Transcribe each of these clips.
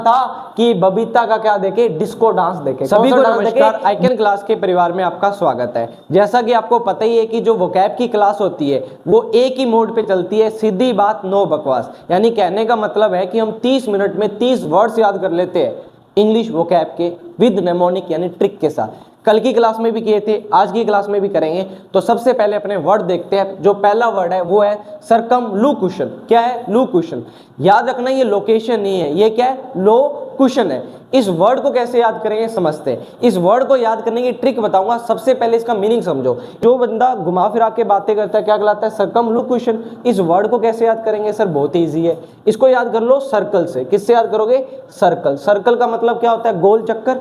था कि बबीता का क्या देखे, डिस्को डांस देखे। सभी को नमस्कार, आइकन क्लास के परिवार में आपका स्वागत है। जैसा कि आपको पता ही है कि जो वोकैब की क्लास होती है वो एक ही मोड पे चलती है, सीधी बात नो बकवास। यानी कहने का मतलब है कि हम 30 मिनट में 30 वर्ड्स याद कर लेते हैं इंग्लिश वोकैब के विद नेमोनिक यानी ट्रिक के साथ। कल की क्लास में भी किए थे, आज की क्लास में भी करेंगे। तो सबसे पहले अपने वर्ड देखते हैं। जो पहला वर्ड है वो है सरकमलोक्यूशन। क्या है? लोक्यूशन। याद रखना ये लोकेशन नहीं है, ये क्या है? लोक्यूशन है। इस वर्ड को कैसे याद करेंगे समझते हैं। इस वर्ड को याद करने की ट्रिक बताऊंगा। सबसे पहले इसका मीनिंग समझो। जो बंदा घुमा फिरा के बातें करता है क्या कहलाता है? सरकमलोक्यूशन। इस वर्ड को कैसे याद करेंगे सर? बहुत ईजी है। इसको याद कर लो सर्कल से। किससे याद करोगे? सर्कल। सर्कल का मतलब क्या होता है? गोल चक्कर।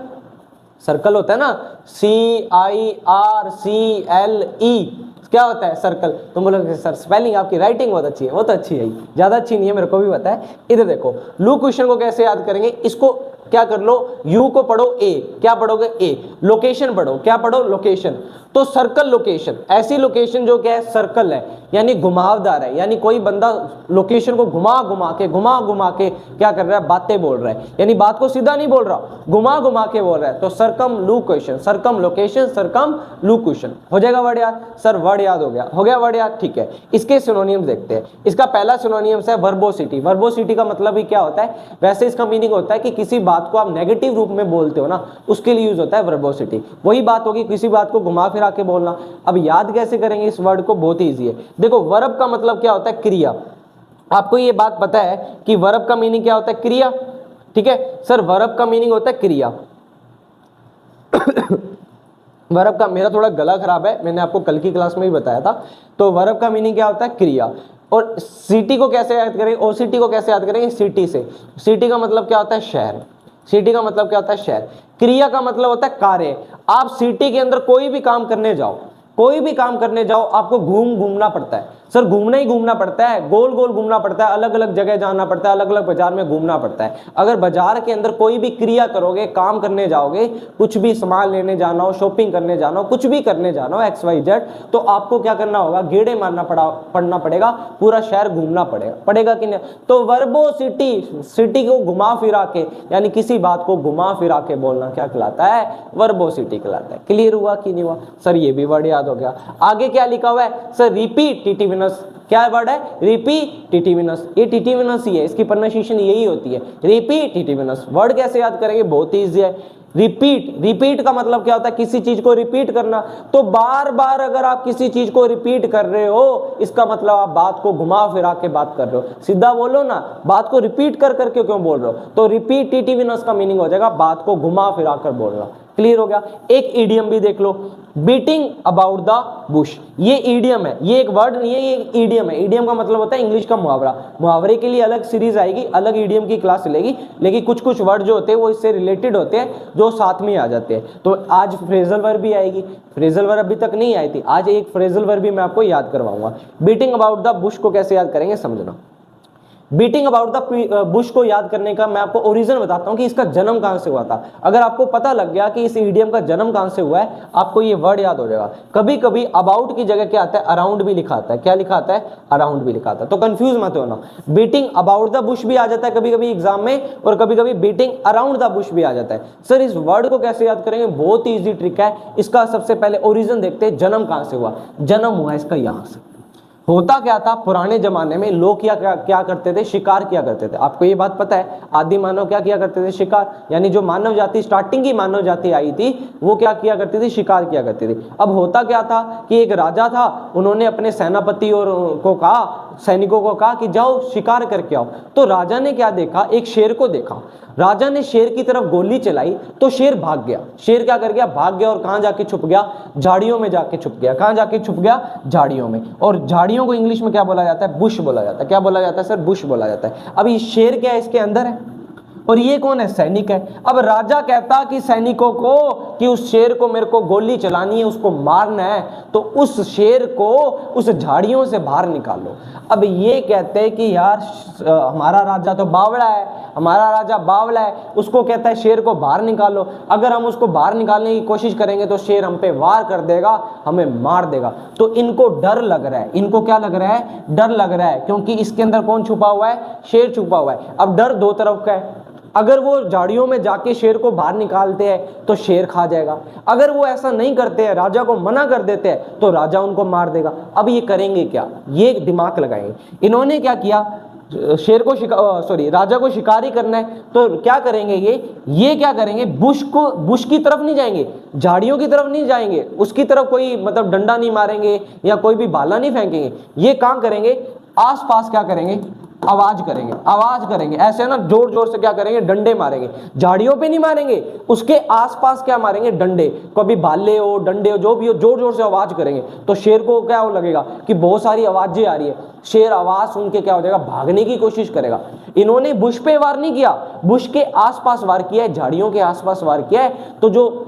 सर्कल होता है ना, CIRCLE, क्या होता है? सर्कल। तुम बोलोगे सर स्पेलिंग आपकी राइटिंग बहुत अच्छी है। वो तो अच्छी है ही, ज्यादा अच्छी नहीं है, मेरे को भी पता है। इधर देखो, लोक्यूशन को कैसे याद करेंगे। इसको क्या कर लो, यू को पढ़ो ए। क्या पढ़ोगे? ए। लोकेशन पढ़ो। क्या पढ़ो? लोकेशन। तो सर्कल लोकेशन, ऐसी लोकेशन जो क्या है? सर्कल है, यानी घुमावदार है। यानी कोई बंदा लोकेशन को घुमा घुमा के क्या कर रहा है? बातें बोल रहा है। यानी बात को सीधा नहीं बोल रहा, घुमा घुमा के बोल रहा है। तो सरकमलोक्यूशन, सर्कम लोकेशन, सरकमलोक्यूशन। हो जाएगा वर्ड याद? सर वर्ड याद हो गया वर्ड याद, ठीक है। इसके सिनोनिम्स देखते हैं। इसका पहला सिनोनिम्स है वर्बोसिटी। वर्बोसिटी का मतलब ही क्या होता है? वैसे इसका मीनिंग होता है कि किसी बात को आप नेगेटिव रूप में बोलते हो ना, उसके लिए यूज होता है वर्बोसिटी। वही बात होगी किसी बात को घुमा फिरा के बोलना। अब याद कैसे करेंगे इस वर्ड को? बहुत ईजी है। देखो, वर्ब का मतलब क्या होता है? क्रिया। आपको ये बात पता है कि वर्ब का मीनिंग क्या होता है? क्रिया। ठीक है सर, वर्ब का मीनिंग होता है क्रिया। वर्ब का, मेरा थोड़ा गला खराब है, मैंने आपको कल की क्लास में भी बताया था। तो वर्ब का मीनिंग क्या होता है? क्रिया। और सिटी को कैसे याद करेंगे? ओसिटी को कैसे याद करेंगे? सिटी से। सिटी का मतलब क्या होता है? शहर। सिटी का मतलब क्या होता है? शहर। क्रिया का मतलब होता है कार्य। आप सिटी के अंदर कोई भी काम करने जाओ, आपको घूमना पड़ता है। सर घूमना ही घूमना पड़ता है, गोल गोल घूमना पड़ता है, अलग अलग जगह जाना पड़ता है, अलग अलग बाजार में घूमना पड़ता है। अगर बाजार के अंदर कोई भी क्रिया करोगे, काम करने जाओगे, कुछ भी सामान लेने जाना हो, शॉपिंग करने जाना हो, कुछ भी करने जाना हो, XYZ, तो आपको क्या करना होगा? गेड़े मारना पड़ना पड़ेगा, पूरा शहर घूमना पड़ेगा कि नहीं? तो वर्बोसिटी, सिटी को घुमा फिरा के, यानी किसी बात को घुमा फिरा के बोलना क्या कहलाता है? वर्बोसिटी कहलाता है। क्लियर हुआ कि नहीं हुआ? सर ये भी वर्ड याद हो गया। आगे क्या लिखा हुआ है सर? रिपीटिटिवनेस। क्या वर्ड है? रिपीटिटिवनेस। ये टिटिवनेस ही है, इसकी प्रोनाउंसिएशन यही होती है, रिपीटिटिवनेस। वर्ड कैसे याद करेंगे? बहुत ईजी है। रिपीट का मतलब क्या होता है? किसी चीज को रिपीट करना। तो बार बार अगर आप किसी चीज को रिपीट कर रहे हो, इसका मतलब आप बात को घुमा फिरा के बात कर रहे हो। सीधा बोलो ना, बात को रिपीट कर करके क्यों बोल रहे हो? तो रिपीटिटिवनेस का मीनिंग हो जाएगा बात को घुमा फिरा कर बोलना। क्लियर हो गया? एक ईडियम भी देख लो, बीटिंग अबाउट द बुश। ये ईडियम है, ये एक वर्ड नहीं है, ये एक ईडियम है। ईडियम का मतलब होता है इंग्लिश का मुहावरा। मुहावरे के लिए अलग सीरीज आएगी, अलग ईडियम की क्लास चलेगी, लेकिन कुछ कुछ वर्ड जो होते हैं वो इससे रिलेटेड होते हैं, जो साथ में आ जाते हैं। तो आज फ्रेजल वर्ब भी आएगी। फ्रेजल वर्ब अभी तक नहीं आई थी, आज एक फ्रेजल वर्ब भी मैं आपको याद करवाऊंगा। बीटिंग अबाउट द बुश को कैसे याद करेंगे समझना। बीटिंग अबाउट द बुश को याद करने का मैं आपको ओरिजिन बताता हूं कि इसका जन्म कहां से हुआ था। अगर आपको पता लग गया कि इस ईडियम का जन्म कहां से हुआ है, आपको ये वर्ड याद हो जाएगा। कभी कभी अबाउट की जगह क्या आता है? अराउंड भी लिखा आता है। क्या लिखा आता है? अराउंड भी लिखा आता है। तो कंफ्यूज मत होना, बीटिंग अबाउट द बुश भी आ जाता है कभी कभी एग्जाम में, और कभी कभी बीटिंग अराउंड द बुश भी आ जाता है। सर इस वर्ड को कैसे याद करेंगे? बहुत ईजी ट्रिक है। इसका सबसे पहले ओरिजिन देखते हैं, जन्म कहां से हुआ। जन्म हुआ इसका यहां से। होता क्या था? पुराने जमाने में लोग क्या करते थे? शिकार किया करते थे। आपको ये बात पता है? आदि मानव क्या किया करते थे? शिकार। यानी जो मानव जाति, स्टार्टिंग की मानव जाति आई थी, वो क्या किया करती थी? शिकार किया करती थी। अब होता क्या था कि एक राजा था, उन्होंने अपने सेनापति और को कहा, सैनिकों को कहा कि जाओ शिकार करके आओ। तो राजा ने क्या देखा? एक शेर को देखा। राजा ने शेर की तरफ गोली चलाई तो शेर भाग गया। शेर क्या कर गया? भाग गया। और कहां जाके छुप गया? झाड़ियों में जाके छुप गया। कहां जाके छुप गया? झाड़ियों में। और झाड़ियों को इंग्लिश में क्या बोला जाता है? बुश बोला जाता है। क्या बोला जाता है सर? बुश बोला जाता है। अब ये शेर क्या है? इसके अंदर है, और ये कौन है? सैनिक है। अब राजा कहता कि सैनिकों को कि उस शेर को मेरे को गोली चलानी है, उसको मारना है, तो उस शेर को उस झाड़ियों से बाहर निकालो। अब ये कहते हैं कि यार हमारा राजा तो बावड़ा है, हमारा राजा बावला है, उसको कहता है शेर को बाहर निकालो। अगर हम उसको बाहर निकालने की कोशिश करेंगे तो शेर हम पे वार कर देगा, हमें मार देगा। तो इनको डर लग रहा है। इनको क्या लग रहा है? डर लग रहा है, क्योंकि इसके अंदर कौन छुपा हुआ है? शेर छुपा हुआ है। अब डर दो तरफ का है। अगर वो झाड़ियों में जाके शेर को बाहर निकालते हैं तो शेर खा जाएगा, अगर वो ऐसा नहीं करते हैं, राजा को मना कर देते हैं, तो राजा उनको मार देगा। अब ये करेंगे क्या, ये दिमाग लगाएंगे। इन्होंने क्या किया, शेर को राजा को शिकारी करना है, तो क्या करेंगे ये क्या करेंगे, बुश की तरफ नहीं जाएंगे, झाड़ियों की तरफ नहीं जाएंगे, उसकी तरफ कोई मतलब डंडा नहीं मारेंगे या कोई भी भाला नहीं फेंकेंगे। ये काम करेंगे आसपास, क्या करेंगे, आवाज करेंगे ऐसे ना, जोर जोर से क्या करेंगे, डंडे मारेंगे। झाड़ियों पे नहीं मारेंगे, उसके आसपास क्या मारेंगे, डंडे, कभी भाले हो डंडे हो जो भी हो, जोर जोर से आवाज करेंगे। तो शेर को क्या हो लगेगा कि बहुत सारी आवाजें आ रही है, शेर आवाज सुन के क्या हो जाएगा, भागने की कोशिश करेगा। इन्होंने बुश पे वार नहीं किया, बुश के आसपास वार किया है, झाड़ियों के आसपास वार किया है। तो जो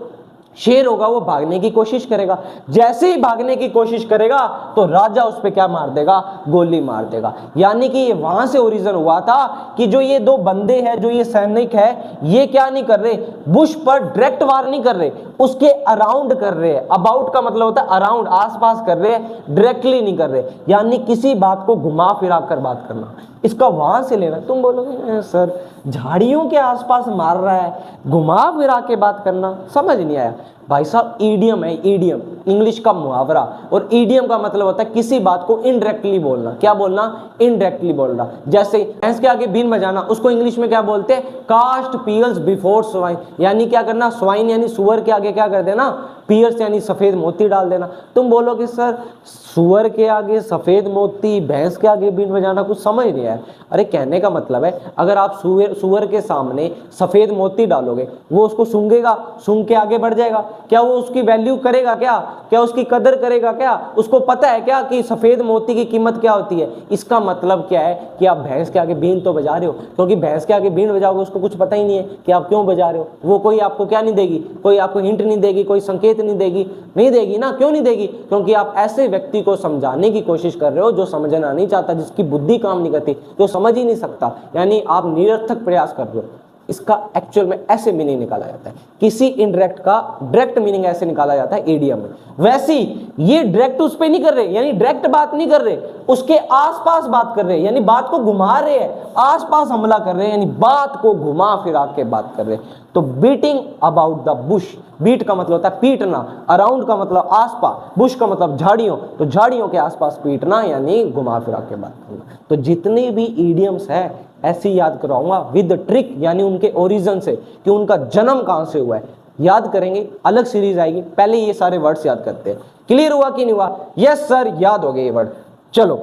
शेर होगा वो भागने की कोशिश करेगा, जैसे ही भागने की कोशिश करेगा तो राजा उस पे क्या मार देगा, गोली मार देगा। यानी कि ये वहां से ओरिजिन हुआ था कि जो ये दो बंदे हैं, जो ये सैनिक है, ये क्या नहीं कर रहे, बुश पर डायरेक्ट वार नहीं कर रहे, उसके अराउंड कर रहे हैं। अबाउट का मतलब होता है अराउंड, आसपास कर रहे हैं, डायरेक्टली नहीं कर रहे। यानी किसी बात को घुमा फिरा कर बात करना, इसका वहां से लेना। तुम बोलोगे सर झाड़ियों के आसपास मार रहा है, घुमा फिरा के बात करना, समझ नहीं आया। भाई साहब ईडियम है, ईडियम इंग्लिश का मुहावरा, और ईडियम का मतलब होता है किसी बात को इनडायरेक्टली बोलना। क्या बोलना, इनडायरेक्टली बोलना। जैसे भैंस के आगे बीन बजाना, उसको इंग्लिश में क्या बोलते हैं, कास्ट पीयर्स बिफोर स्वाइन। यानी क्या करना, स्वाइन यानी सुअर के आगे क्या कर देना, पीयर्स यानी सफेद मोती डाल देना। तुम बोलोगे सर सुअर के आगे सफेद मोती, भैंस के आगे बीन बजाना, कुछ समझ नहीं आया। अरे कहने का मतलब है अगर आप सुअर के सामने सफेद मोती डालोगे, वो उसको सूंघेगा, सूंघ के आगे बढ़ जाएगा, क्या वो उसकी वैल्यू करेगा, क्या उसकी कदर करेगा, क्या उसको पता है क्या कि सफेद मोती की कीमत क्या होती है। इसका मतलब क्या है कि आप भैंस के आगे बीन तो बजा रहे हो, क्योंकि भैंस के आगे बीन बजाओगे उसको कुछ पता ही नहीं है कि आप क्यों बजा रहे हो। वो कोई आपको क्या नहीं देगी, कोई आपको हिंट नहीं देगी, कोई संकेत नहीं देगी ना। क्यों नहीं देगी, क्योंकि आप ऐसे व्यक्ति को समझाने की कोशिश कर रहे हो जो समझना नहीं चाहता, जिसकी बुद्धि काम नहीं करती, जो समझ ही नहीं सकता। यानी आप निरर्थक प्रयास कर रहे हो। इसका एक्चुअल में ऐसे मीनिंग निकाला जाता है, किसी इनडायरेक्ट का डायरेक्ट मीनिंग ऐसे निकाला जाता है ईडियम में। वैसे ये डायरेक्ट उस पे नहीं कर रहे, यानी डायरेक्ट बात नहीं कर रहे, उसके आसपास बात कर रहे हैं, यानी बात को घुमा रहे हैं, आसपास हमला कर रहे हैं, यानी बात को घुमा फिरा के बात कर रहे हैं। तो beating about the bush, beat का मतलब होता है पीटना, अराउंड का मतलब आसपास, बुश का मतलब झाड़ियों, तो झाड़ियों के आसपास पीटना यानी घुमा फिरा के बात करना। तो जितने भी ईडियम्स है ऐसे याद कराऊंगा विद ट्रिक, यानी उनके ओरिजिन से, कि उनका जन्म कहां से हुआ है, याद करेंगे। अलग सीरीज आएगी, पहले ये सारे वर्ड्स याद करते हैं। क्लियर हुआ कि नहीं हुआ? यस सर, याद हो गए ये वर्ड। चलो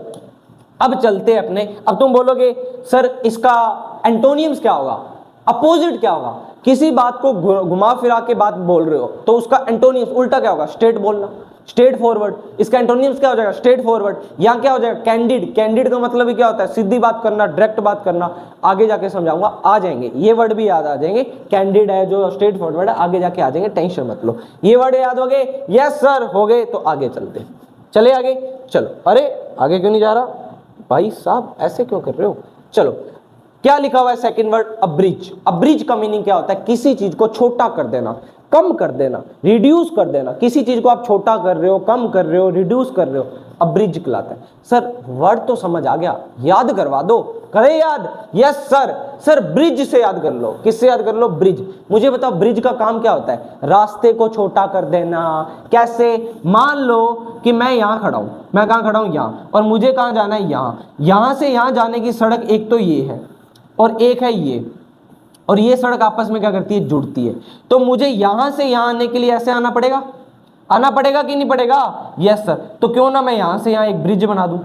अब चलते हैं अपने। अब तुम बोलोगे सर इसका एंटोनियम्स क्या होगा, अपोजिट क्या होगा। किसी बात को घुमा फिरा के बात बोल रहे हो तो उसका एंटोनियम्स उल्टा क्या होगा, स्ट्रेट बोलना, स्ट्रेट फॉरवर्ड। इसका एंटोनियम्स क्या हो जाएगा, स्ट्रेट फॉरवर्ड। यहाँ क्या हो जाएगा, कैंडिड। कैंडिड का मतलब ही क्या होता है, सीधी बात करना, डायरेक्ट बात करना। आगे जाके समझाऊंगा, आ जाएंगे ये वर्ड भी याद आ जाएंगे। कैंडिड है जो स्ट्रेट फॉरवर्ड है, आगे जाके आ जाएंगे, टेंशन मत लो। ये वर्ड याद हो गए, यस सर हो गए। तो आगे चलते, चले आगे। चलो, अरे आगे क्यों नहीं जा रहा भाई साहब, ऐसे क्यों कर रहे हो। चलो, क्या लिखा हुआ है सेकंड वर्ड, अब्रिज। अब्रिज का मीनिंग क्या होता है, किसी चीज को छोटा कर देना, कम कर देना, रिड्यूस कर देना। किसी चीज को आप छोटा कर रहे हो, कम कर रहे हो, रिड्यूस कर रहे हो, अब्रिज कहलाता है। सर वर्ड तो समझ आ गया, याद करवा दो, करे याद। Yes sir. सर ब्रिज से याद कर लो। किससे याद कर लो, ब्रिज। मुझे बताओ ब्रिज का काम क्या होता है, रास्ते को छोटा कर देना। कैसे, मान लो कि मैं यहाँ खड़ा हूँ, मैं कहाँ खड़ा हूँ, यहाँ, और मुझे कहाँ जाना है, यहाँ। यहाँ से यहाँ जाने की सड़क एक तो ये है और एक है ये, और ये सड़क आपस में क्या करती है, जुड़ती है। तो मुझे यहां से यहां आने के लिए ऐसे आना पड़ेगा, आना पड़ेगा कि नहीं पड़ेगा। Yes sir. तो क्यों ना मैं यहां से यहां एक ब्रिज बना दूं,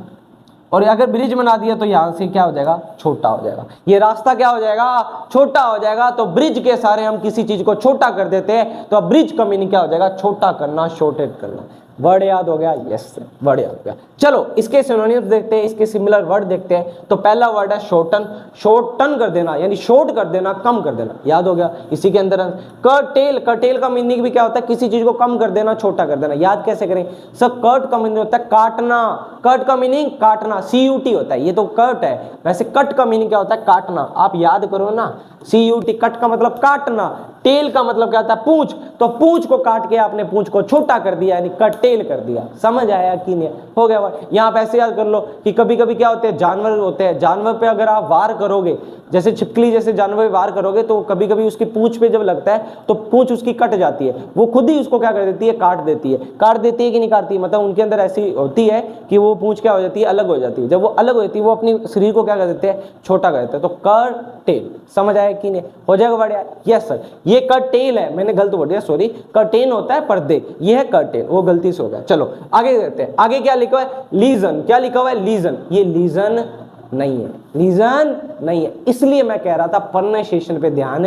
और अगर ब्रिज बना दिया तो यहां से क्या हो जाएगा, छोटा हो जाएगा। ये रास्ता क्या हो जाएगा, छोटा हो जाएगा। तो ब्रिज के सारे हम किसी चीज को छोटा कर देते हैं, तो अब ब्रिज का मीनिंग क्या हो जाएगा, छोटा करना, शॉर्टेड करना। वर्ड याद हो गया, यस सर, वर्ड याद हो गया। चलो इसके सिनोनिम्स देखते हैं, इसके सिमिलर वर्ड देखते हैं। तो पहला वर्ड है शॉर्टन। शॉर्टन कर देना यानी शॉर्ट कर देना, कम कर देना, याद हो गया। इसी के अंदर कर्टेल। कर्टेल का मीनिंग भी क्या होता है, किसी चीज को कम कर देना, छोटा कर देना। याद कैसे करें सर, कर्ट का मीनिंग होता है काटना। कर्ट का मीनिंग काटना, CUT होता है, ये तो कर्ट है। वैसे कट का मीनिंग क्या होता है, काटना। आप याद करो ना, CUT, कट का मतलब काटना। टेल का मतलब क्या होता है, पूंछ, तो पूंछ को काट के आपने पूंछ को छोटा कर दिया, यानी कट टेल कर दिया। समझ आया कि नहीं? हो गया वर्ड। यहाँ पे ऐसे याद कर लो कि कभी कभी क्या होते हैं, जानवर होते हैं, जानवर पे अगर आप वार करोगे, जैसे छिपकली जैसे जानवर पे वार करोगे, तो कभी कभी उसकी पूंछ पे जब लगता है तो पूंछ उसकी कट जाती है, वो खुद ही उसको क्या कर देती है, काट देती है। काट देती है कि नहीं काटती, मतलब उनके अंदर ऐसी होती है कि वो पूंछ क्या हो जाती है, अलग हो जाती है। जब वो अलग हो जाती है, वो अपनी शरीर को क्या कर देते हैं, छोटा कर देते हैं। तो कर टेल, समझ आया कि नहीं? हो जाएगा बढ़िया। यस सर, ये कर टेल है, मैंने गलत बोल दिया, सॉरी। कर्टेन होता है पर्दे, ये है कर्टेन, वो गलती से हो गया। चलो आगे देखते हैं, आगे क्या लिखा हुआ है, लीजन। क्या लिखा हुआ है, लीजन। ये लीजन नहीं है, लीजन नहीं है, इसलिए मैं कह रहा था प्रोनाउंसिएशन पे ध्यान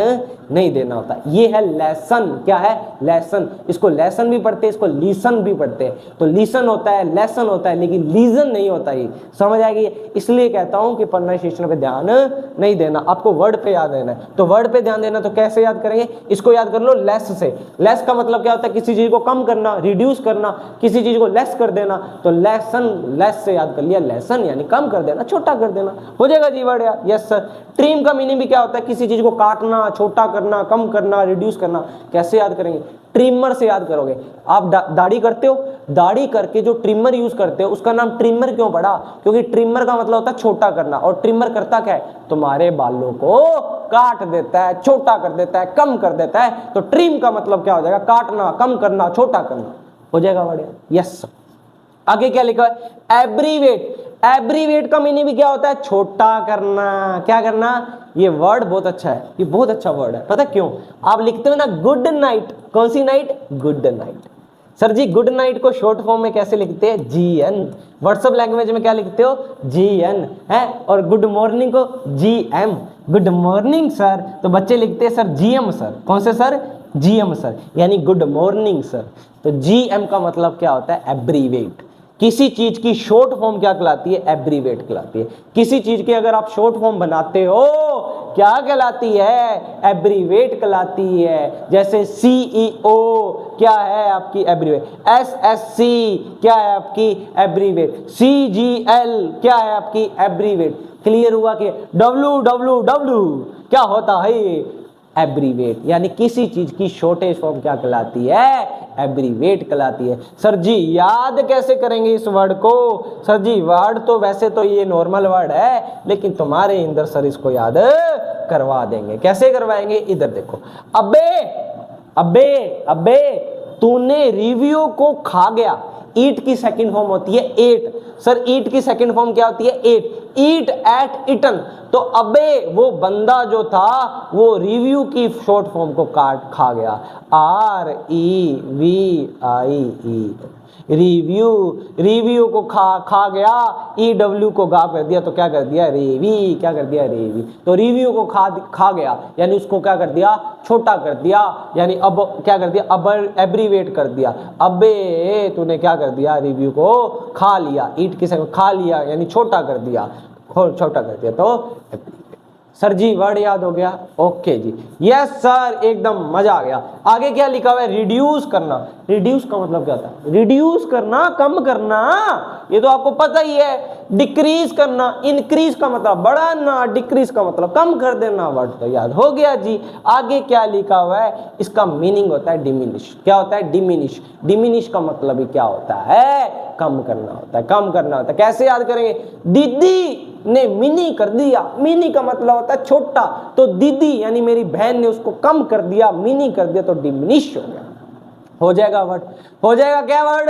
नहीं देना होता। ये है लेसन। क्या है, लेसन। इसको लेसन भी पढ़ते हैं, इसको लीसन भी पढ़ते हैं। तो लीसन होता है, लेसन होता है, लेकिन लीजन नहीं होता। ये समझ आएगी? इसलिए कहता हूं कि प्रोनाउंसिएशन पे ध्यान नहीं देना, आपको वर्ड पे याद देना है। तो वर्ड पे ध्यान देना, तो कैसे याद करेंगे, इसको याद कर लो लेस से। लेस का मतलब क्या होता है, किसी चीज को कम करना, रिड्यूस करना, किसी चीज को लेस कर देना। तो लेसन, लेस से याद कर लिया, लेसन यानी कम कर देना, छोटा कर देना। हो जाएगा जी वर्ड यार। Yes sir. ट्रिम का मीनिंग भी क्या होता है, किसी चीज को काटना, छोटा करना, कम करना, रिड्यूस करना। कैसे याद करेंगे, ट्रिमर से याद करोगे। आप दाढ़ी करते हो, दाढ़ी करके जो ट्रिमर यूज करते हो उसका नाम ट्रिमर क्यों पड़ा, क्योंकि ट्रिमर का मतलब होता है छोटा करना, और ट्रिमर करता क्या है, तुम्हारे बालों को काट देता है, छोटा कर देता है, कम कर देता है। तो ट्रिम का मतलब क्या हो जाएगा, काटना, कम करना, छोटा करना। हो जाएगा बढ़िया। Yes sir. आगे क्या लिखा है, एब्रीवेट। एब्रीवेट का मीनिंग भी क्या होता है, छोटा करना। क्या करना, ये वर्ड बहुत अच्छा है, ये बहुत अच्छा वर्ड है। पता क्यों, आप लिखते हो ना गुड नाइट, कौन सी नाइट, गुड नाइट। सर जी गुड नाइट को शॉर्ट फॉर्म में कैसे लिखते हैं, GN। व्हाट्सएप लैंग्वेज में क्या लिखते हो, GN है। और गुड मॉर्निंग को GM, गुड मॉर्निंग सर। तो बच्चे लिखते हैं सर GM सर। कौन से सर, GM सर, यानी गुड मॉर्निंग सर। तो GM का मतलब क्या होता है, एब्रीवेट। किसी चीज की शॉर्ट फॉर्म क्या कहलाती है, एब्रीवेट कहलाती है। किसी चीज के अगर आप शॉर्ट फॉर्म बनाते हो, क्या कहलाती है, एब्रीवेट कहलाती है। जैसे CEO क्या है आपकी एब्रीवेट, SSC क्या है आपकी एब्रीवेट, CGL क्या है आपकी एब्रीवेट। क्लियर हुआ कि WWW क्या होता है, एब्रीवेट। यानी किसी चीज की शॉर्टेज फॉर्म क्या कहलाती है, एब्रीवेट कहलाती है। सर जी याद कैसे करेंगे इस वर्ड को, सर जी वर्ड तो वैसे तो ये नॉर्मल वर्ड है, लेकिन तुम्हारे अंदर सर इसको याद करवा देंगे। कैसे करवाएंगे, इधर देखो। अबे अबे अबे तूने रिव्यू को खा गया। ईट की सेकंड फॉर्म होती है एट। सर ईट की सेकंड फॉर्म क्या होती है, एट। ईट एट इटन। तो अबे वो बंदा जो था वो रिव्यू की शॉर्ट फॉर्म को खा गया, REVIE, रिव्यू। रिव्यू को खा गया, EW को गा कर दिया, तो क्या कर दिया, रेवी। क्या कर दिया, रेवी। तो रिव्यू को खा गया यानी उसको क्या कर दिया, छोटा कर दिया, यानी अब क्या कर दिया, अब एब्रीवेट कर दिया। अबे तूने क्या कर दिया, रिव्यू को खा लिया, ईट की खा लिया यानी छोटा कर दिया, छोटा कर दिया। तो सर जी वर्ड याद हो गया, ओके जी। यस सर, एकदम मजा आ गया। आगे क्या लिखा हुआ है, रिड्यूस करना। रिड्यूस का मतलब क्या होता है, रिड्यूस करना, कम करना, ये तो आपको पता ही है। डिक्रीज करना, इंक्रीज का मतलब बढ़ाना, डिक्रीज का मतलब कम कर देना। वर्ड तो याद हो गया जी। आगे क्या लिखा हुआ है, इसका मीनिंग होता है डिमिनिश। क्या होता है, डिमिनिश। डिमिनिश का मतलब ही क्या होता है, कम करना होता है, कम करना होता है। कैसे याद करेंगे, दीदी ने मिनी कर दिया। मिनी का मतलब होता है छोटा, तो दीदी यानी मेरी बहन ने उसको कम कर दिया, मिनी कर दिया, तो डिमिनिश हो गया। हो जाएगा वर्ड, हो जाएगा क्या वर्ड,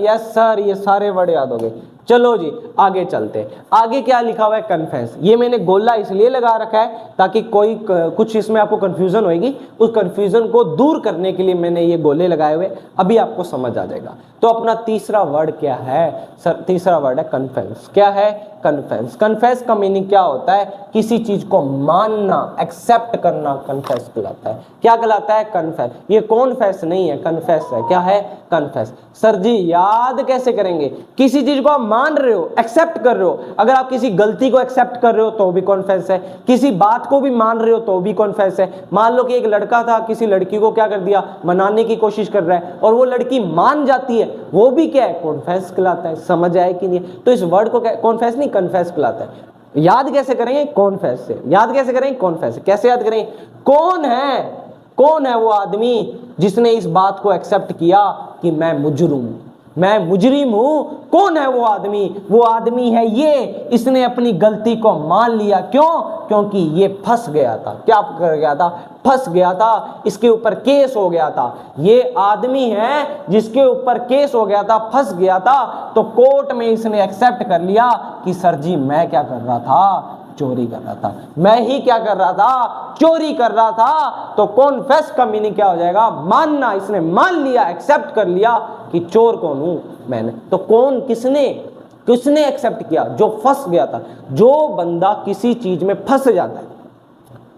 यस सर, ये सारे वर्ड याद हो गए। चलो जी आगे चलते। आगे क्या लिखा हुआ है, कन्फेस। ये मैंने गोला इसलिए लगा रखा है ताकि कोई कुछ इसमें आपको कंफ्यूजन होगी, उस कंफ्यूजन को दूर करने के लिए मैंने ये गोले लगाए हुए। अभी आपको समझ आ जाएगा। तो अपना तीसरा वर्ड क्या है सर, तीसरा वर्ड है कन्फेस। क्या है, कन्फेस। कन्फेस का मीनिंग क्या होता है, किसी चीज को मानना, एक्सेप्ट करना, कन्फेस कहलाता है। क्या कहलाता है, कन्फेस। ये कॉन्फेस नहीं है, कन्फेस है। क्या है, कन्फेस। सर जी याद कैसे करेंगे, किसी चीज को आप मान रहे हो, एक्सेप्ट कर रहे हो। अगर आप किसी गलती को एक्सेप्ट कर रहे हो तो भी कॉन्फेस है, किसी बात को भी मान रहे हो तो भी कॉन्फेस है। मान लो कि एक लड़का था, किसी लड़की को क्या कर दिया, मनाने की कोशिश कर रहा है और वो लड़की मान जाती है, वो भी क्या है, कॉन्फेस कहलाता है। समझ आए कि नहीं? तो इस वर्ड को कॉन्फेस नहीं, कन्फेस कहलाता है। याद कैसे करेंगे, कॉन्फेस से। याद कैसे करेंगे, कॉन्फेस से। कैसे याद करेंगे, कौन है, कौन है वो आदमी जिसने इस बात को एक्सेप्ट किया कि मैं मुजरिम हूं? कौन है वो आदमी? वो आदमी है ये, इसने अपनी गलती को मान लिया। क्यों? क्योंकि ये फंस गया था। क्या कर गया था? फंस गया था, इसके ऊपर केस हो गया था। ये आदमी है जिसके ऊपर केस हो गया था, फंस गया था, तो कोर्ट में इसने एक्सेप्ट कर लिया कि सर जी मैं क्या कर रहा था? चोरी कर रहा था। मैं ही क्या कर रहा था? चोरी कर रहा था। तो कॉन्फेस का मीनिंग क्या हो जाएगा? मानना। इसने मान लिया, एक्सेप्ट कर लिया कि चोर कौन हूं? मैंने। तो कौन, किसने एक्सेप्ट किया? जो फंस गया था। जो बंदा किसी चीज में फंस जाता है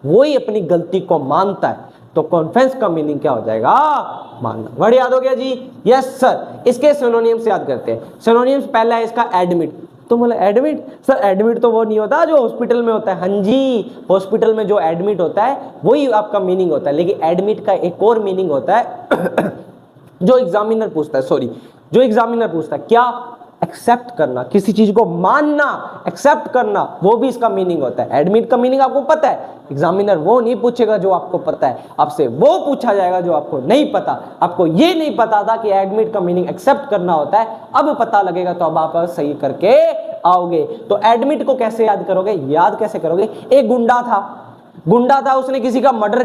वो ही अपनी गलती को मानता है। तो कॉन्फेस का मीनिंग क्या हो जाएगा? मानना। वर्ड याद हो गया जी? Yes sir. इसके सिनोनिम्स याद करते हैं। सिनोनिम्स पहला है इसका एडमिट। तो बोले एडमिट सर, एडमिट तो वो नहीं होता जो हॉस्पिटल में होता है। हाँ जी, हॉस्पिटल में जो एडमिट होता है वही आपका मीनिंग होता है, लेकिन एडमिट का एक और मीनिंग होता है जो एग्जामिनर पूछता है, क्या? एक्सेप्ट करना, किसी चीज को मानना, एक्सेप्ट करना, वो भी इसका मीनिंग होता है। एडमिट का मीनिंग आपको पता है, एग्जामिनर वो नहीं पूछेगा जो आपको पता है, आपसे वो पूछा जाएगा जो आपको नहीं पता। आपको ये नहीं पता था कि एडमिट का मीनिंग एक्सेप्ट करना होता है, अब पता लगेगा, तो अब आप सही करके आओगे। तो एडमिट को कैसे याद करोगे? एक गुंडा था, उसने किसी का मर्डर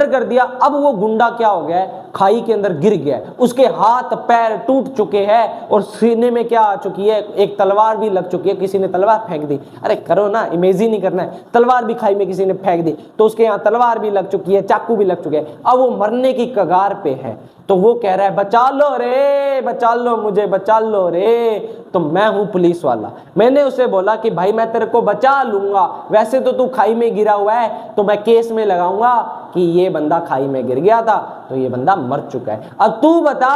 कर दिया। अब वो गुंडा क्या हो गया है? खाई के अंदर गिर गया है, उसके हाथ पैर टूट चुके हैं और सीने में क्या आ चुकी है? एक तलवार भी लग चुकी है। किसी ने तलवार फेंक दी। अरे करो ना, इमेजिन नहीं करना है। तलवार भी खाई में किसी ने फेंक दी, तो उसके यहाँ तलवार भी लग चुकी है, चाकू भी लग चुके हैं। अब वो मरने की कगार पे है, तो वो कह रहा है बचा लो रे, बचा लो मुझे, बचा लो रे। तो मैं हूं पुलिस वाला, मैंने उसे बोला कि भाई मैं तेरे को बचा लूंगा, वैसे तो तू खाई में गिरा हुआ है, तो मैं केस में लगाऊंगा कि ये बंदा खाई में गिर गया था, तो ये बंदा मर चुका है। अब तू बता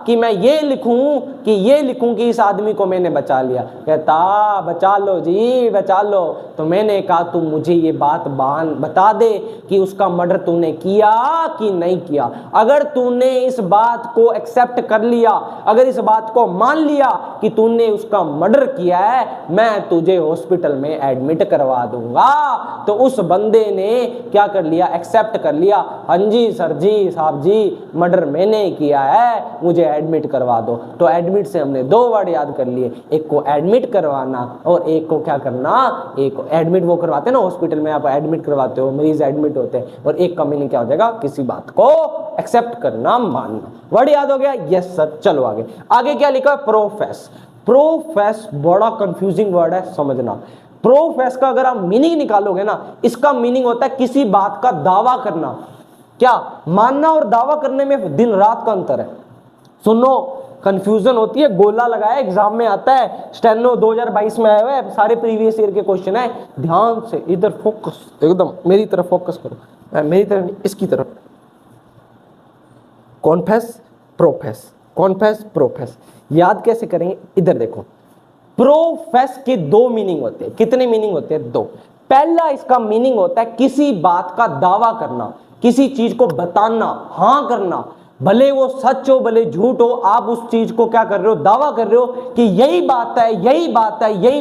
कि मैं ये लिखूं कि इस आदमी को मैंने बचा लिया। कहता बचा लो जी, बचा लो। तो मैंने कहा तू मुझे ये बात बता दे कि उसका मर्डर तूने किया कि नहीं किया। अगर तूने इस बात को एक्सेप्ट कर लिया, अगर इस बात को मान लिया कि तूने उसका मर्डर किया है, मैं तुझे हॉस्पिटल में एडमिट करवा दूंगा। तो उस बंदे ने क्या कर लिया? एक्सेप्ट कर लिया। हाँ जी सर जी, साहब जी, मर्डर मैंने किया है, मुझे एडमिट करवा दो। तो एडमिट से हमने दो वर्ड याद कर लिए, एक को एडमिट करवाना और एक को क्या करना? एक को एडमिट वो करवाते हैं ना हॉस्पिटल में, आप एडमिट करवाते हो, मरीज एडमिट होते हैं, और एक का मीनिंग क्या हो जाएगा? किसी बात को एक्सेप्ट करना, मानना। वर्ड याद हो गया? Yes sir. चलो आगे क्या लिखा है? प्रोफेस बड़ा कंफ्यूजिंग वर्ड है, समझना। प्रोफेस का अगर आप मीनिंग निकालोगे ना, इसका मीनिंग होता है किसी बात का दावा करना। क्या? मानना और दावा करने में दिन रात का अंतर है। सुनो, कंफ्यूजन होती है, गोला लगाया, एग्जाम में आता है, स्टेनो 2022 में आए हुए सारे प्रीवियस ईयर के क्वेश्चन है। ध्यान से इधर फोकस, एकदम मेरी तरफ फोकस करो, मेरी तरफ, इसकी तरफ। कॉन्फेस प्रोफेस याद कैसे करेंगे? इधर देखो, प्रोफेस के दो मीनिंग होते हैं। कितने मीनिंग होते हैं? दो। पहला इसका मीनिंग होता है किसी बात का दावा करना, किसी चीज को बताना, हाँ करना, भले वो सच हो भले झूठ हो, आप उस चीज को क्या कर रहे हो? दावा कर रहे हो कि यही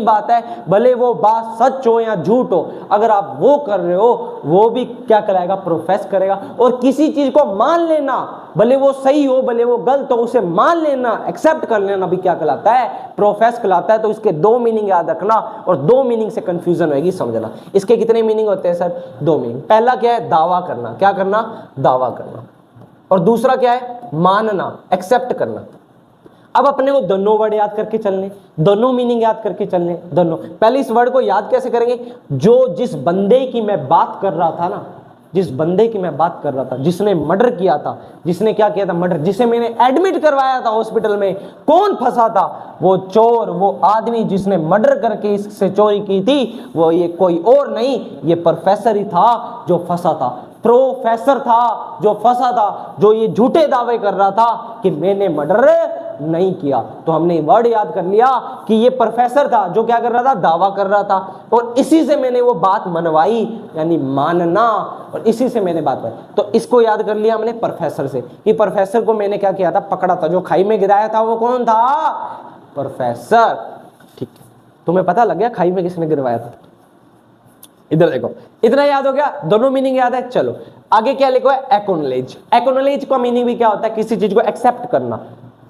बात है, भले वो बात सच हो या झूठ हो। अगर आप वो कर रहे हो, वो भी क्या कराएगा? प्रोफेस करेगा। और किसी चीज को मान लेना, भले वो सही हो भले वो गलत हो, उसे मान लेना, एक्सेप्ट कर लेना भी क्या कहलाता है? प्रोफेस कहलाता है। तो इसके दो मीनिंग याद रखना, और दो मीनिंग से कंफ्यूजन होगी, समझना। इसके कितने मीनिंग होते हैं सर? दो मीनिंग। पहला क्या है? दावा करना। क्या करना? दावा करना। और दूसरा क्या है? मानना, एक्सेप्ट करना। अब अपने को दोनों वर्ड याद करके चलने, दोनों मीनिंग याद करके चलने, दोनों। पहले इस वर्ड को याद कैसे करेंगे? जिस बंदे की मैं बात कर रहा था ना, जिसने मर्डर किया था, जिसने क्या किया था? मर्डर। जिसे मैंने एडमिट करवाया था हॉस्पिटल में, कौन फंसा था? वो चोर, वो आदमी जिसने मर्डर करके इससे चोरी की थी, वो ये कोई और नहीं, ये प्रोफेसर ही था जो फंसा था। प्रोफेसर था जो फंसा था, जो ये झूठे दावे कर रहा था कि मैंने मर्डर नहीं किया। तो हमने वर्ड याद कर लिया कि ये प्रोफेसर था जो क्या कर रहा था? दावा कर रहा था। और इसी से मैंने वो बात मनवाई, यानी मानना, और इसी से मैंने बात बनाई। तो इसको याद कर लिया हमने प्रोफेसर से, कि प्रोफेसर को मैंने क्या किया था? पकड़ा था। जो खाई में गिराया था वो कौन था? प्रोफेसर। ठीक है, तुम्हें पता लग गया खाई में किसने गिरवाया था? इधर देखो, इतना याद हो गया, दोनों मीनिंग याद है। चलो आगे क्या लिखा है, एक्नॉलेज। एक्नॉलेज का मीनिंग भी क्या होता है, किसी चीज को एक्सेप्ट करना,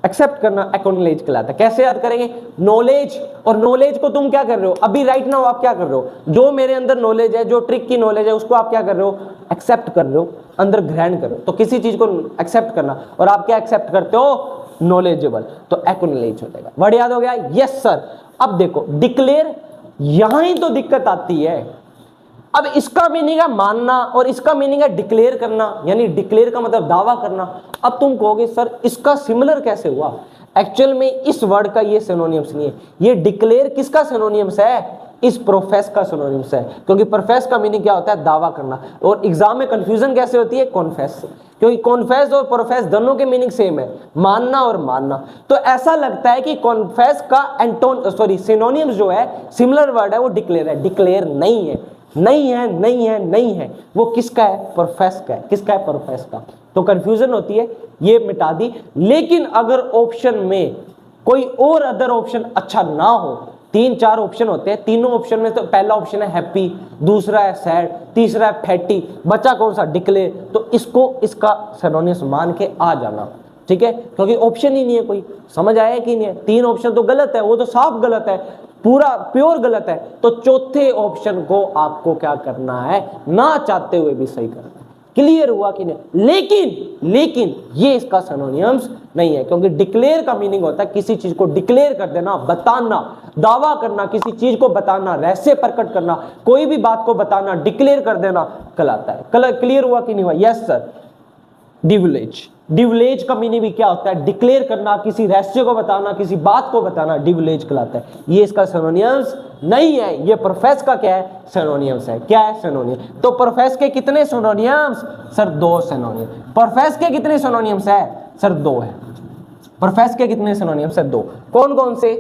एक्सेप्ट करना एक्नॉलेज कहलाता है। कैसे याद करेंगे, नॉलेज, और नॉलेज को तुम क्या कर रहे हो अभी राइट नाउ, आप क्या कर रहे हो, जो मेरे अंदर नॉलेज है, जो ट्रिक की नॉलेज है, उसको आप क्या कर रहे हो, एक्सेप्ट कर रहे हो, अंदर ग्रहण कर रहे हो। तो किसी चीज को एक्सेप्ट करना, और आप क्या एक्सेप्ट करते हो, नॉलेजेबल, तो एक्नॉलेज हो जाएगा। वर्ड याद हो गया, यस सर। अब देखो डिक्लेयर, यहां ही तो दिक्कत आती है। अब इसका मीनिंग है मानना और इसका मीनिंग है डिक्लेयर करना, यानी डिक्लेयर का मतलब दावा करना। अब तुम कहोगे सर इसका सिमिलर कैसे हुआ, एक्चुअल में इस वर्ड का ये सिनोनिम्स नहीं है। ये डिक्लेयर किसका सिनोनिम्स है, इस प्रोफेस का सिनोनिम्स है, क्योंकि प्रोफेस का मीनिंग क्या होता है, दावा करना। और एग्जाम में कंफ्यूजन कैसे होती है, कॉन्फेस से, क्योंकि कॉन्फेस और प्रोफेस दोनों के मीनिंग सेम है, मानना और मानना। तो ऐसा लगता है कि कॉन्फेस का सिनोनिम्स जो है, सिमिलर वर्ड है, वो डिक्लेयर है। डिक्लेयर नहीं है, नहीं है, नहीं है, नहीं है, वो किसका है, प्रोफेस का है। किसका है, प्रोफेस का। तो कंफ्यूजन होती है, ये मिटा दी। लेकिन अगर ऑप्शन में कोई और अदर ऑप्शन अच्छा ना हो, 3-4 ऑप्शन होते हैं, तीनों ऑप्शन में तो पहला ऑप्शन है हैप्पी, दूसरा है सैड, तीसरा है फैटी, बचा कौन सा, डिक्लेयर। तो इसको इसका सिनोनिम्स मान के आ जाना, ठीक है, क्योंकि ऑप्शन ही नहीं है कोई। समझ आया कि नहीं है, 3 ऑप्शन तो गलत है, वो तो साफ गलत है, पूरा प्योर गलत है। तो चौथे ऑप्शन को आपको क्या करना है, ना चाहते हुए भी सही करना है। क्लियर हुआ कि नहीं। लेकिन ये इसका सिनोनिम्स नहीं है, क्योंकि डिक्लेयर का मीनिंग होता है किसी चीज को डिक्लेयर कर देना, बताना, दावा करना, किसी चीज को बताना, रहस्य प्रकट करना, कोई भी बात को बताना, डिक्लेयर कर देना कहलाता है। क्लियर हुआ कि नहीं हुआ, यस सर। डिवलेज, डिवलेज का मीनिंग भी क्या होता है, डिक्लेयर करना, किसी रहस्य को बताना, किसी बात को बताना, डिवलेज कहलाता है। ये इसका सिनोनिम्स नहीं है, ये प्रोफेस का क्या है, सिनोनिम्स है। क्या है, सिनोनिम। तो प्रोफेस के कितने सिनोनिम्स, सर 2 सिनोनिम। प्रोफेस के कितने सिनोनिम्स है, सर 2 है। प्रोफेस के कितने सिनोनिम्स है, 2। कौन कौन से,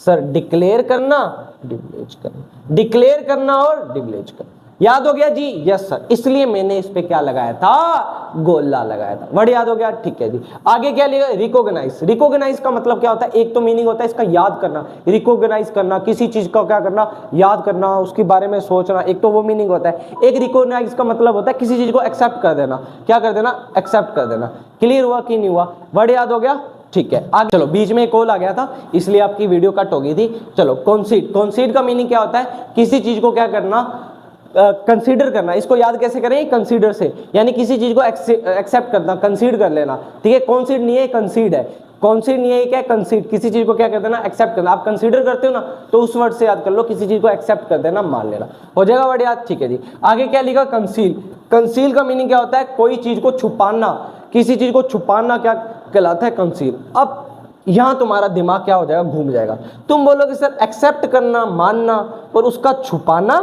सर डिक्लेयर करना, डिवलेज करना, डिक्लेयर करना और डिवलेज करना। याद हो गया जी, यस सर। इसलिए मैंने इस पे क्या लगाया था, गोला लगाया था। वर्ड याद हो गया, ठीक है जी। आगे क्या लिखा, रिकॉग्नाइज। रिकॉग्नाइज का मतलब क्या होता है, एक तो मीनिंग होता है इसका याद करना, रिकॉग्नाइज करना, किसी चीज का क्या करना, याद करना, उसके बारे में सोचना, एक तो वो मीनिंग होता है। एक रिकॉग्नाइज का मतलब होता है किसी चीज को एक्सेप्ट कर देना। क्या कर देना, एक्सेप्ट कर देना। क्लियर हुआ कि नहीं हुआ, वर्ड याद हो गया, ठीक है। आगे चलो, बीच में एक कॉल आ गया था इसलिए आपकी वीडियो कट हो गई थी। चलो, कंसीड। कंसीड का मीनिंग क्या होता है, किसी चीज को क्या करना, कंसीडर करना। इसको याद कैसे करें, कंसीडर से, यानी किसी चीज को एक्सेप्ट करना, कंसीड कर लेना, ठीक है। कॉन्सीड नहीं है, कंसीड है। कॉन्सीड नहीं है, क्या है, कंसीड। किसी चीज को क्या कर देना, एक्सेप्ट करना। आप कंसीडर करते हो ना, तो उस वर्ड से याद कर लो, किसी चीज को एक्सेप्ट कर देना, मान लेना, हो जाएगा वर्ड याद, ठीक है जी। आगे क्या लिखा, कंसील। कंसील का मीनिंग क्या होता है, कोई चीज को छुपाना, किसी चीज को छुपाना क्या कहलाता है, कंसील। अब यहां तुम्हारा दिमाग क्या हो जाएगा, घूम जाएगा। तुम बोलोगे सर एक्सेप्ट करना, मानना और उसका छुपाना,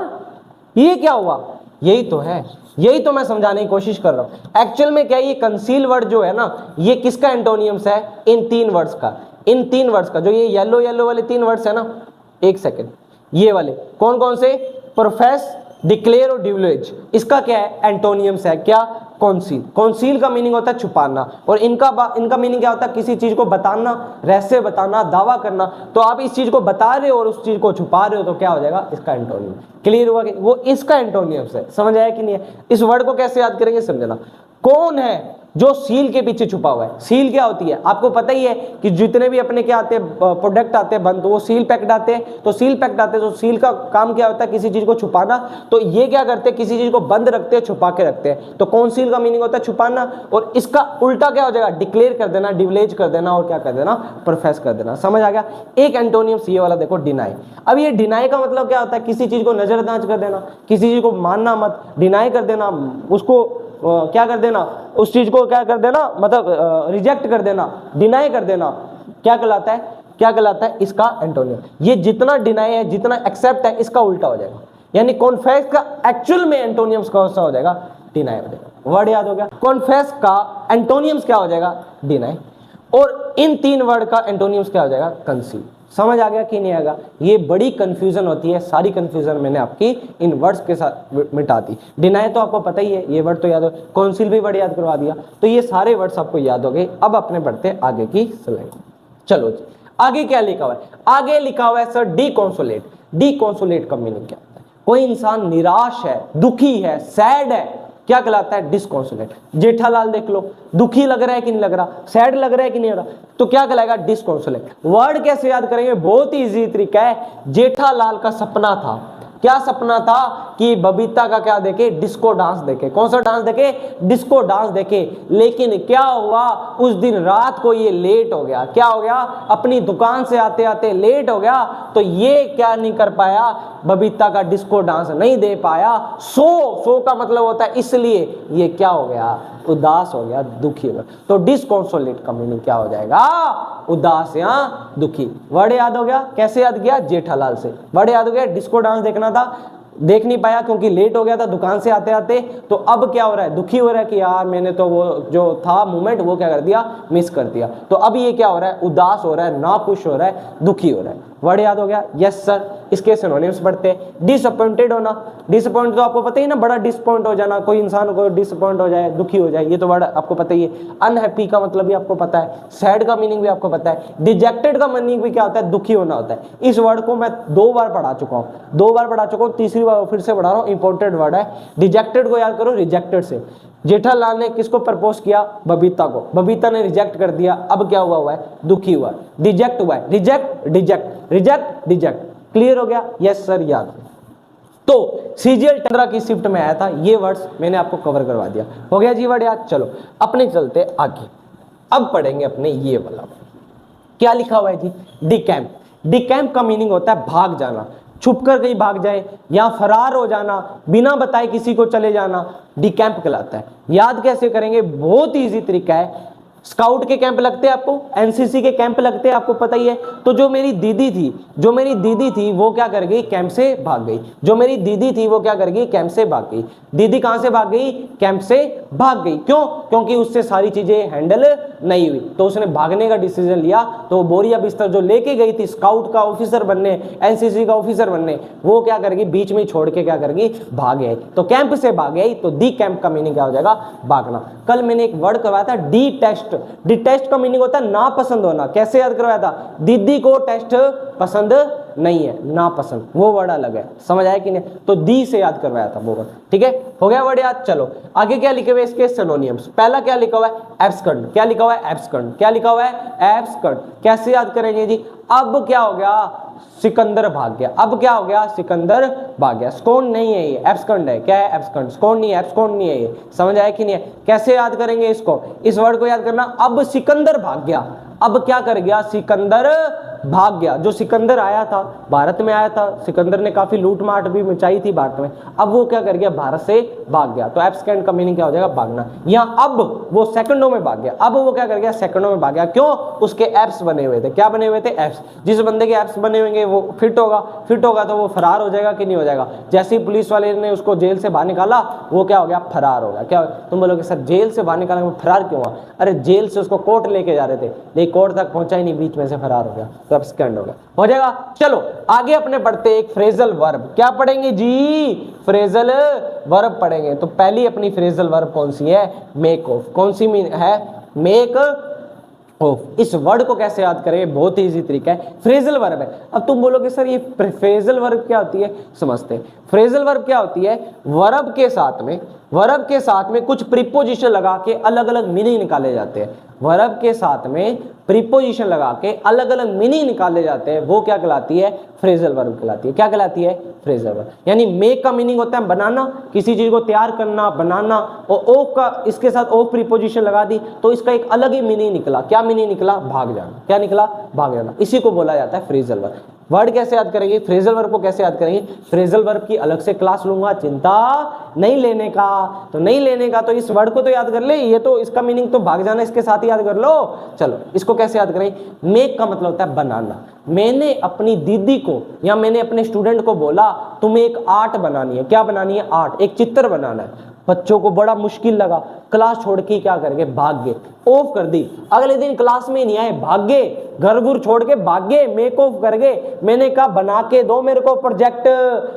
ये क्या हुआ, यही तो है, यही तो मैं समझाने की कोशिश कर रहा हूं। एक्चुअल में क्या, ये कंसील वर्ड जो है ना, ये किसका एंटोनियम्स है, इन 3 वर्ड्स का। इन 3 वर्ड्स का, जो ये येलो येलो वाले 3 वर्ड्स है ना, एक सेकेंड, ये वाले कौन कौन से, प्रोफेस, डिक्लेयर और डिवलेज, इसका क्या है, एंटोनियम्स है। क्या, कॉन्सील। कॉन्सील का मीनिंग होता है छुपाना, और इनका मीनिंग क्या होता है, किसी चीज को बताना, रहस्य बताना, दावा करना। तो आप इस चीज को बता रहे हो और उस चीज को छुपा रहे हो, तो क्या हो जाएगा, इसका एंटोनियम। क्लियर हुआ कि वो इसका एंटोनियम्स है। समझ आया कि नहीं है। इस वर्ड को कैसे याद करेंगे, समझना। कौन है जो सील के पीछे छुपा हुआ है। सील क्या होती है, आपको पता ही है कि जितने भी अपने क्या आते हैं, प्रोडक्ट आते हैं बंद, तो वो सील पैक्ड आते हैं। तो सील पैक्ड आते हैं, तो सील का काम क्या होता है, किसी चीज को छुपाना। तो ये क्या करते हैं, किसी चीज को बंद रखते हैं, छुपा के रखते हैं। तो कौन सील का मीनिंग होता है छुपाना, और इसका उल्टा क्या हो जाएगा, डिक्लेयर कर देना, डिवलेज कर देना, और क्या कर देना, प्रोफेस कर देना। समझ आ गया। एक एंटोनियम्स ये वाला देखो, डिनाई। अब ये डिनाई का मतलब क्या होता है, किसी चीज को नजरअंदाज कर देना, किसी चीज को मानना मत, डिनाई कर देना, उसको क्या कर देना, उस चीज को क्या कर देना, मतलब रिजेक्ट कर देना, डिनाई कर देना। क्या कहलाता है, क्या कहलाता है, इसका एंटोनियम। ये जितना डिनाई है, जितना एक्सेप्ट है, इसका उल्टा हो जाएगा। यानी कॉन्फेस का एक्चुअल में एंटोनियम्स कौन सा हो जाएगा, डिनाई हो जाएगा। वर्ड याद हो गया। कॉन्फेस का एंटोनियम्स क्या हो जाएगा, डिनाई। और इन 3 वर्ड का एंटोनियम्स क्या हो जाएगा, कंसील। समझ आ गया कि नहीं आएगा। ये बड़ी कंफ्यूजन होती है, सारी कंफ्यूजन मैंने आपकी इन वर्ड्स के साथ मिटा दी। डिनाई तो आपको पता ही है, ये वर्ड तो याद हो, काउंसिल भी वर्ड याद करवा दिया, तो ये सारे वर्ड्स आपको याद हो गए। अब अपने बढ़ते आगे की स्लाइड। चलो जी, आगे क्या लिखा हुआ है, आगे लिखा हुआ है सर डिकॉन्सोलेट। डिकॉन्सोलेट का मीनिंग क्या होता है, कोई इंसान निराश है, दुखी है, सैड है, क्या कहलाता है? डिस्कॉन्सोलेट। जेठालाल देख लो, दुखी लग रहा है कि नहीं लग रहा, सैड लग रहा है कि नहीं लग रहा, तो क्या कहलाएगा? डिस्कॉन्सोलेट। वर्ड कैसे याद करेंगे? बहुत ही इजी तरीका है। जेठालाल का सपना था, क्या सपना था? कि बबीता का क्या देखे? डिस्को डांस देखे। कौन सा डांस देखे? डिस्को डांस देखे। लेकिन क्या हुआ, उस दिन रात को ये लेट हो गया। क्या हो गया? अपनी दुकान से आते आते लेट हो गया, तो ये क्या नहीं कर पाया? बबीता का डिस्को डांस नहीं दे पाया। सो का मतलब होता है इसलिए, ये क्या हो गया? उदास हो गया, दुखी हो गया। तो डिस्कॉन्सोलेट का मीनिंग क्या हो जाएगा? उदास या दुखी। वर्ड याद हो गया? कैसे याद किया? जेठालाल से। वर्ड याद हो गया? डिस्को डांस देखना था, देख नहीं पाया क्योंकि लेट हो गया था दुकान से आते आते। तो अब क्या हो रहा है? दुखी हो रहा है कि यार मैंने तो वो जो था मोमेंट वो क्या कर दिया? मिस कर दिया। तो अब ये क्या हो रहा है? उदास हो रहा है, ना खुश हो रहा है, दुखी हो रहा है। वर्ड याद हो गया? Yes sir. इसके सिनोनिम्स पढ़ते हैं। डिसअपॉइंटेड होना, डिसअपॉइंट तो आपको पता ही ना, बड़ा डिसअपॉइंट हो जाना, कोई इंसान को डिसअपॉइंट हो जाए, दुखी हो जाए, ये तो वर्ड आपको पता ही है। अनहैप्पी का मतलब भी आपको पता है, सैड का मीनिंग भी आपको पता है, डिजेक्टेड का मीनिंग भी क्या होता है? दुखी होना होता है। इस वर्ड को मैं 2 बार पढ़ा चुका हूँ, तीसरी बार फिर से पढ़ा रहा हूँ। इंपॉर्टेंट वर्ड है। डिजेक्टेड को याद करो, रिजेक्टेड से। जेठालाल ने किसको प्रपोज किया? बबीता को। बबीता ने रिजेक्ट कर दिया, अब क्या हुआ है? दुखी हुआ है, डिजेक्ट हुआ है। Reject, deject, reject, deject. Clear हो गया? यस सर, याद। तो सीजीएल 15 की शिफ्ट में आया था, ये वर्ड्स मैंने आपको कवर करवा दिया। हो गया जी वर्ड याद? चलो अपने चलते आगे, अब पढ़ेंगे अपने ये वाला। क्या लिखा हुआ है जी? डिकैम्प। डिकैम्प का मीनिंग होता है भाग जाना, छुपकर कहीं भाग जाए या फरार हो जाना, बिना बताए किसी को चले जाना, डिकैम्प कहलाता है। याद कैसे करेंगे? बहुत ईजी तरीका है। स्काउट के कैंप लगते हैं आपको, एनसीसी के कैंप लगते हैं, आपको पता ही है। तो जो मेरी दीदी थी वो क्या कर गई? कैंप से भाग गई। जो मेरी दीदी थी वो क्या कर गई? कैंप से भाग गई। दीदी कहां से भाग गई? कैंप से भाग गई। क्यों? क्योंकि उससे सारी चीजें हैंडल नहीं हुई, तो उसने भागने का डिसीजन लिया। तो वो बोरिया बिस्तर जो लेके गई थी स्काउट का ऑफिसर बनने, एनसीसी का ऑफिसर बनने, वो क्या कर गई? बीच में छोड़ के क्या कर गई? भाग गई। तो कैंप से भाग गई, तो डी कैंप का मीनिंग क्या हो जाएगा? भागना। कल मैंने एक वर्ड करवाया था, डी टेस्ट। डिटेस्ट का मीनिंग होता है नापसंद होना। कैसे याद करवाया था? दीदी को टेस्ट पसंद नहीं है, नापसंद, वो वर्ड अलग है। समझ आया कि नहीं? तो दी से याद करवाया था वो वर्ड। ठीक है, हो गया वर्ड याद? चलो आगे क्या लिखे हुए इसके सिनोनिम्स। पहला क्या लिखा हुआ है? एब्सकंड। क्या लिखा हुआ है? एब्सकंड। क्या लिखा हुआ है? एब्सकंड। कैसे याद करेंगे जी? अब क्या हो गया? सिकंदर भाग गया। अब क्या हो गया? सिकंदर भाग गया। स्कोन नहीं है ये, एब्सकंड है। क्या है? एब्सकंड। स्कोन नहीं है, एब्सकंड नहीं है ये। समझ आया कि नहीं है? कैसे याद करेंगे इसको? इस वर्ड को याद करना, अब सिकंदर भाग गया। अब क्या कर गया? सिकंदर भाग गया। जो सिकंदर आया था, भारत में आया था, सिकंदर ने काफी लूट मार भी मचाई थी भारत में, अब वो क्या कर गया? भारत से भाग गया। तो एब्सकंड का मीनिंग क्या हो जाएगा? भागना। यहाँ अब वो सेकंडों में भाग गया। अब वो क्या कर गया? सेकंडों में भाग गया। क्यों? उसके एप्स बने हुए थे। क्या बने हुए थे? एप्स। जिस बंदे के एप्स बने होंगे वो फिट होगा तो वो फरार हो जाएगा कि नहीं हो जाएगा? जैसे ही पुलिस वाले ने उसको जेल से बाहर निकाला, वो क्या हो गया? फरार हो गया। क्या तुम बोलोगे सर जेल से बाहर निकाला, वो फरार क्यों हुआ? अरे जेल से उसको कोर्ट लेके जा रहे थे, लेकिन कोर्ट तक पहुंचा ही नहीं, बीच में से फरार हो गया, तो एब्सकंड हो गया। हो जाएगा? चलो आगे अपने पढ़ते एक फ्रेजल वर्ब। क्या पढ़ेंगे जी? फ्रेजल वर्ब पढ़ेंगे। तो पहली अपनी फ्रेजल वर्ब कौन सी है? Make of. कौन सी है? Make of. इस वर्ड को कैसे याद करें? बहुत ही इजी तरीका है, फ्रेजल वर्ब है। अब तुम बोलोगे सर ये फ्रेजल वर्ब क्या होती है? समझते हैं। फ्रेजल वर्ब क्या होती है? वर्ब के साथ में कुछ प्रीपोजिशन लगा के अलग अलग मीनिंग निकाले जाते हैं। वर्ब के साथ में प्रीपोजिशन लगा के अलग अलग मीनिंग निकाले जाते हैं, वो क्या कहलाती है? फ्रेजल वर्ब कहलाती है। क्या कहलाती है? Phrasal verb. यानी मेक का मीनिंग होता है बनाना, किसी चीज को तैयार करना, बनाना, और ऑफ का इसके साथ ऑफ प्रीपोजिशन लगा दी तो इसका एक अलग ही मीनिंग निकला। क्या मीनिंग निकला? भाग जाना। क्या निकला? भाग जाना। इसी को बोला जाता है फ्रेजल वर्ब। वर्ड कैसे याद करेंगे? फ्रेजल वर्ब को कैसे याद करेंगे? फ्रेजल वर्ब की अलग से क्लास लूंगा, चिंता नहीं लेने का। तो नहीं लेने का, तो इस वर्ड को तो याद कर ले, ये तो इसका मीनिंग तो भाग जाना, इसके साथ ही याद कर लो। चलो इसको कैसे याद करें? मेक का मतलब होता है बनाना। मैंने अपनी दीदी को या मैंने अपने स्टूडेंट को बोला तुम्हें एक आर्ट बनानी है। क्या बनानी है? आर्ट, एक चित्र बनाना है। बच्चों को बड़ा मुश्किल लगा, क्लास छोड़ के क्या कर गए? भाग गए, ऑफ कर दी। अगले दिन क्लास में नहीं आए, भाग गए, घर घुर छोड़ के भाग गए, मेक ऑफ कर गए। मैंने कहा बना के दो मेरे को प्रोजेक्ट,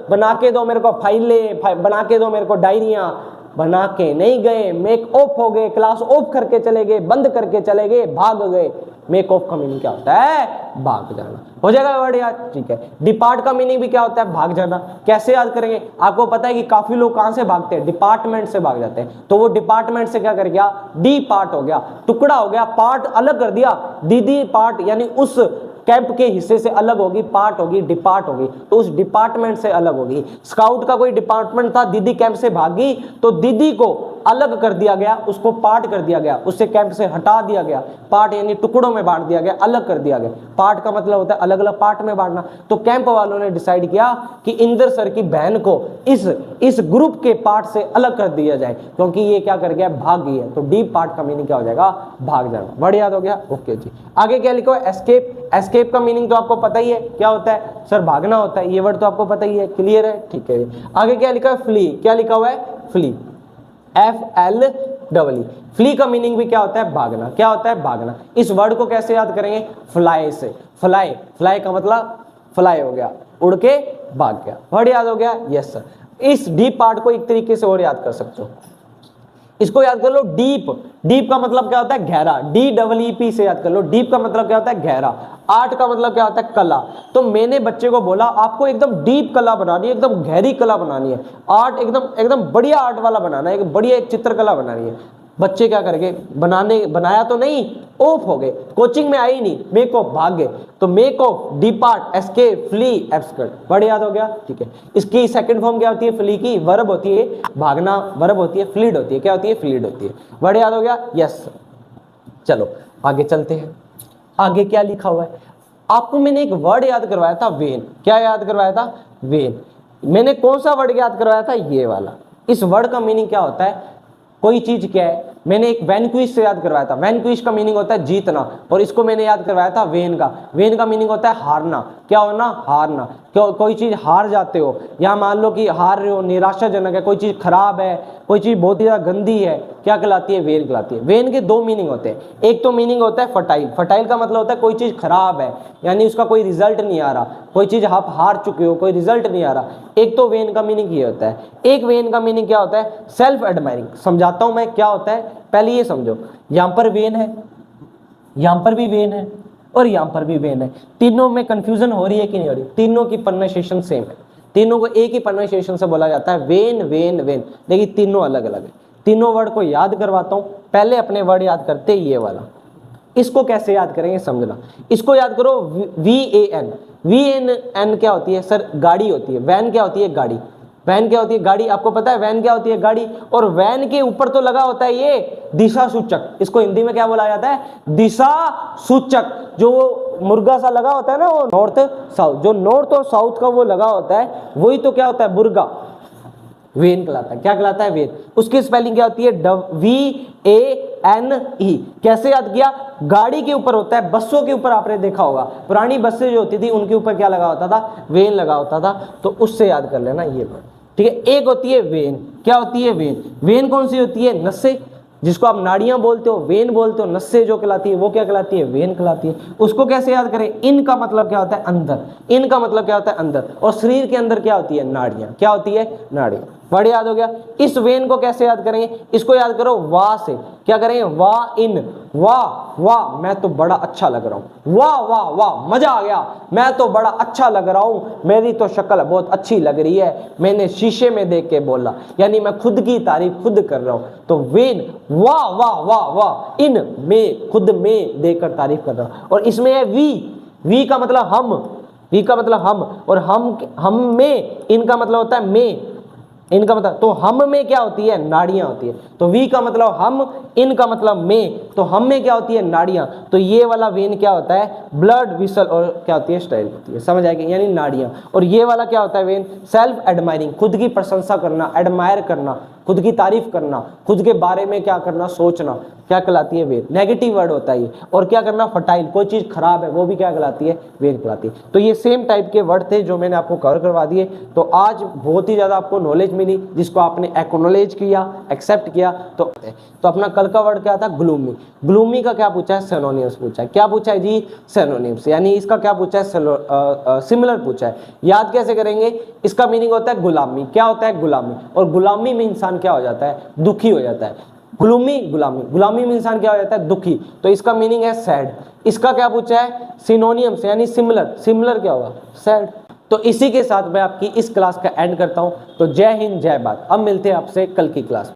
बना के दो मेरे को फाइलें, बना के दो मेरे को डायरियां। बना के नहीं गए, मेक ऑफ हो गए, क्लास ऑफ करके चले गए, बंद करके चले गए, भाग गए। मेक ऑफ का मीनिंग क्या होता है? भाग जाना। हो जाएगा वर्ड याद, ठीक है। डिपार्ट का मीनिंग भी क्या होता है? भाग जाना। कैसे याद करेंगे? आपको पता है कि काफी लोग कहां से भागते हैं? डिपार्टमेंट से भाग जाते हैं। तो वो डिपार्टमेंट से क्या कर गया? डी पार्ट हो गया, टुकड़ा हो गया, पार्ट अलग कर दिया। दीदी पार्ट यानी उस कैंप के हिस्से से अलग होगी, पार्ट होगी, डिपार्ट होगी, तो उस डिपार्टमेंट से अलग होगी। स्काउट का कोई डिपार्टमेंट था, दीदी कैंप से भागी तो दीदी को अलग कर दिया गया, उसको पार्ट कर दिया गया, उससे कैंप से हटा दिया गया। पार्ट यानी टुकड़ों में बांट दिया गया, अलग कर दिया गया। पार्ट का मतलब होता है अलग अलग पार्ट में बांटना। तो कैंप वालों ने डिसाइड किया कि इंदर सर की बहन को इस ग्रुप के पार्ट से अलग कर दिया जाए, क्योंकि ये क्या कर गया? भाग गई है। तो डीप पार्ट का मीनिंग क्या हो जाएगा? भाग जाना। वर्ड याद हो गया? ओके जी। आगे क्या लिखो? एस्केप। एस्केप का मीनिंग तो आपको पता ही है, क्या होता है सर? भागना होता है। ये वर्ड तो आपको पता ही है, क्लियर है, ठीक है। आगे क्या लिखा है? फ्ली। क्या लिखा हुआ है? Flee, FLEE। फ्ली का मीनिंग भी क्या होता है? भागना। क्या होता है? भागना। इस वर्ड को कैसे याद करेंगे? फ्लाई से। फ्लाई, फ्लाई का मतलब फ्लाई हो गया, उड़ के भाग गया। वर्ड याद हो गया? Yes sir. इस डीप पार्ट को एक तरीके से और याद कर सकते हो, इसको याद कर लो डीप। डीप का मतलब क्या होता है? गहरा। DEEP से याद कर लो। डीप का मतलब क्या होता है? गहरा। आर्ट का मतलब क्या होता है? कला। तो मैंने बच्चे को बोला आपको एकदम डीप कला बनानी है, एकदम गहरी कला बनानी है, आर्ट एकदम बढ़िया आर्ट वाला बनाना है, एक बढ़िया एक चित्रकला बनानी है। बच्चे क्या करेंगे? बनाया तो नहीं, ऑफ हो गए, कोचिंग में आई नहीं, मेक ऑफ, भाग गए। तो make off, depart, escape, flee, abscond. Word याद हो गया, ठीक है। इसकी सेकंड फॉर्म क्या होती है? फ्ली की वर्ब होती है भागना, वर्ब होती है फ्लीड होती है। क्या होती है? फ्लीड होती है। वर्ड याद हो गया? यस। चलो आगे चलते हैं। आगे क्या लिखा हुआ है? आपको मैंने एक वर्ड याद करवाया था, वेन। क्या याद करवाया था? वेन। मैंने कौन सा वर्ड याद करवाया था? ये वाला। इस वर्ड का मीनिंग क्या होता है? कोई चीज क्या है? मैंने एक वैनक्विश से याद करवाया था। वैनक्विश का मीनिंग होता है जीतना, और इसको मैंने याद करवाया था वेन का। वेन का मीनिंग होता है हारना। क्या होना? हारना। क्यों? कोई चीज हार जाते हो, या मान लो कि हार रहे हो, निराशाजनक है, कोई चीज खराब है, कोई चीज बहुत ही ज्यादा गंदी है, क्या कहलाती है? वेन कहलाती है। वेन के दो मीनिंग होते हैं। एक तो मीनिंग होता है फर्टाइल। फर्टाइल का मतलब होता है कोई चीज खराब है, यानी उसका कोई रिजल्ट नहीं आ रहा, कोई चीज आप हार चुके हो, कोई रिजल्ट नहीं आ रहा। एक तो वेन का मीनिंग ये होता है। एक वेन का मीनिंग क्या होता है? Self admiring. समझाता हूं मैं क्या होता है, पहले ये समझो। यहां पर वेन है, यहां पर भी वेन है, और यहां पर भी वेन है। तीनों में कंफ्यूजन हो रही है कि नहीं हो रही? तीनों की प्रोनाउंसिएशन सेम है, तीनों को एक ही प्रोनाउंसिएशन से बोला जाता है, वेन वेन वेन, लेकिन तीनों अलग अलग है। तीनों वर्ड को याद करवाता हूं। पहले अपने वर्ड याद करते ये वाला। इसको कैसे याद करेंगे समझना। इसको याद करो, VAN। VAN क्या होती है सर? गाड़ी होती है। वैन क्या होती है? गाड़ी। वैन क्या होती है? गाड़ी। आपको पता है वैन क्या होती है? गाड़ी। और वैन के ऊपर तो लगा होता है ये दिशा सूचक। इसको हिंदी में क्या बोला जाता है? दिशा सूचक। जो मुर्गा सा लगा होता है ना, वो नॉर्थ साउथ, जो नॉर्थ और साउथ का वो लगा होता है, वही तो क्या होता है? मुर्गा। वेन कहलाता है। क्या कहलाता है? वेन। उसकी स्पेलिंग क्या होती है? VANE। कैसे याद किया? गाड़ी के ऊपर होता है, बसों के ऊपर आपने देखा होगा, पुरानी बसें जो होती थी उनके ऊपर क्या लगा होता था? वेन लगा होता था। तो उससे याद कर लेना ये वर्ड, ठीक है। एक होती है वेन। क्या होती है? वेन। वेन कौन सी होती है? नसें, जिसको आप नाड़ियां बोलते हो, वेन बोलते हो। नसें जो कहलाती है वो क्या कहलाती है? वेन कहलाती है। उसको कैसे याद करें? इन का मतलब क्या होता है? अंदर। इन का मतलब क्या होता है? अंदर। और शरीर के अंदर क्या होती है? नाड़ियां। क्या होती है? नाड़ियां। वर्ड याद हो गया। इस वेन को कैसे याद करेंगे? इसको याद करो वाह से। क्या करेंगे? वाह इन। वाह वाह, मैं तो बड़ा अच्छा लग रहा हूं। वाह वाह वाह, मजा आ गया, मैं तो बड़ा अच्छा लग रहा हूं, मेरी तो शक्ल बहुत अच्छी लग रही है, मैंने शीशे में देख के बोला, यानी मैं खुद की तारीफ खुद कर रहा हूं। तो वेन, वाह वाह वाह वाह, इन में, खुद में देखकर तारीफ कर रहा हूं। और इसमें है वी का मतलब हम, वी का मतलब हम, और हम में, इनका मतलब होता है में, इनका मतलब, तो हम में क्या होती है? नाड़ियां होती है। तो वी का मतलब हम, इनका मतलब में, तो हम में क्या होती है? नाड़ियां। तो ये वाला वेन क्या होता है? ब्लड विसल, और क्या होती है? स्टाइल होती है। समझ आएगी? यानी नाड़ियां। और ये वाला क्या होता है? वेन सेल्फ एडमायरिंग, खुद की प्रशंसा करना, एडमायर करना, खुद की तारीफ करना, खुद के बारे में क्या करना? सोचना, क्या कहलाती है? वेन। नेगेटिव वर्ड होता है ये। और क्या करना? फर्टाइल, कोई चीज खराब है वो भी क्या कहलाती है? वेन कहलाती है। तो ये सेम टाइप के वर्ड थे जो मैंने आपको कवर करवा दिए। तो आज बहुत ही ज्यादा आपको नॉलेज मिली, जिसको आपने एक्नॉलेज किया, एक्सेप्ट किया। तो अपना कल का वर्ड क्या था? ग्लूमी। ग्लूमी का क्या पूछा है? सिनोनिम्स पूछा है। क्या पूछा है जी? सिनोनिम्स। यानी इसका क्या पूछा है? सिमिलर पूछा है। याद कैसे करेंगे? इसका मीनिंग होता है गुलामी। क्या होता है? गुलामी। और गुलामी में इंसान क्या हो जाता है? दुखी हो जाता है। ग्लूमी, गुलामी, गुलामी में इंसान क्या हो जाता है, दुखी, तो इसका मीनिंग है सैड। इसका क्या पूछा है, सिनोनियम्स यानी सिमिलर, सिमिलर क्या होगा, सैड। तो इसी के साथ मैं आपकी इस क्लास का एंड करता हूं। तो जय हिंद, जय भारत। अब मिलते हैं आपसे कल की क्लास में।